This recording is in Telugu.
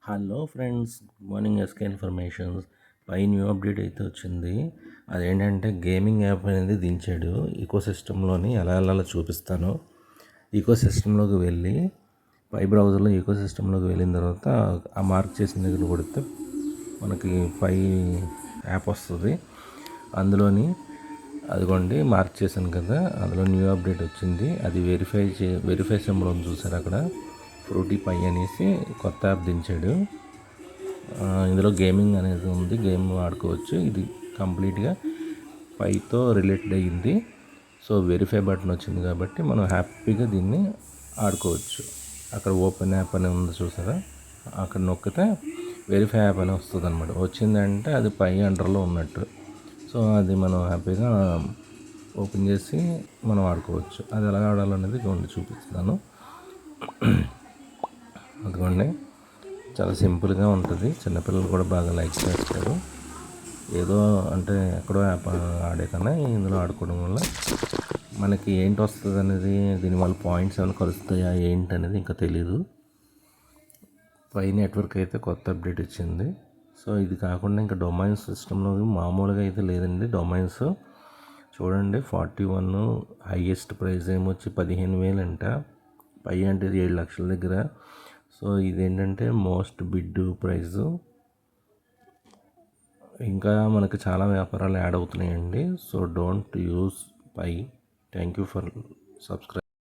Hello friends, good morning. SK informations పై న్యూ అప్డేట్ అయితే వచ్చింది. అదేంటంటే గేమింగ్ యాప్ అనేది దించాడు. ఈకో సిస్టంలోని ఎలా వెళ్ళాలో చూపిస్తాను. ఈకో సిస్టంలోకి వెళ్ళి పై బ్రౌజర్లో ఈకో సిస్టంలోకి వెళ్ళిన తర్వాత ఆ మార్క్ చేసిన దగ్గర కొడితే మనకి పై యాప్ వస్తుంది. అందులోని అదిగోండి మార్క్ చేశాను కదా, అందులో న్యూ అప్డేట్ వచ్చింది. అది వెరిఫై సింబల్ ఉంది చూసారు అక్కడ, ఫ్రూటీ పై అనేసి కొత్త యాప్ దించాడు. ఇందులో గేమింగ్ అనేది ఉంది, గేమ్ ఆడుకోవచ్చు. ఇది కంప్లీట్గా పైతో రిలేటెడ్ అయ్యింది. సో వెరిఫై బటన్ వచ్చింది కాబట్టి మనం హ్యాపీగా దీన్ని ఆడుకోవచ్చు. అక్కడ ఓపెన్ యాప్ అని ఉంది చూసారా, అక్కడ నొక్కితే వెరిఫై యాప్ అని వస్తుంది అనమాట. వచ్చిందంటే అది పై అండర్లో ఉన్నట్టు. సో అది మనం హ్యాపీగా ఓపెన్ చేసి మనం ఆడుకోవచ్చు. అది ఎలా ఆడాలనేది చూపిస్తున్నాను. అదిగోండి, చాలా సింపుల్గా ఉంటుంది. చిన్నపిల్లలు కూడా బాగా లైక్ చేస్తారు. ఏదో అంటే ఎక్కడో యాప్ ఆడే కన్నా ఇందులో ఆడుకోవడం వల్ల మనకి ఏంటి వస్తుంది అనేది, దీనివల్ల పాయింట్స్ ఏమైనా కలుస్తాయా ఏంటి అనేది ఇంకా తెలీదు. పై నెట్వర్క్ అయితే కొత్త అప్డేట్ ఇచ్చింది. సో ఇది కాకుండా ఇంకా డొమైన్స్ సిస్టంలో మామూలుగా అయితే లేదండి. డొమైన్స్ చూడండి, 41 హైయెస్ట్ ప్రైస్ ఏమొచ్చి 15,000 అంట. పై అంటే 7 లక్షల దగ్గర. సో ఇదేంటంటే మోస్ట్ బిడ్ ప్రైజు. ఇంకా మనకు చాలా వ్యాపారాలు యాడ్ అవుతున్నాయండి. So don't use pi. Thank you for subscribe.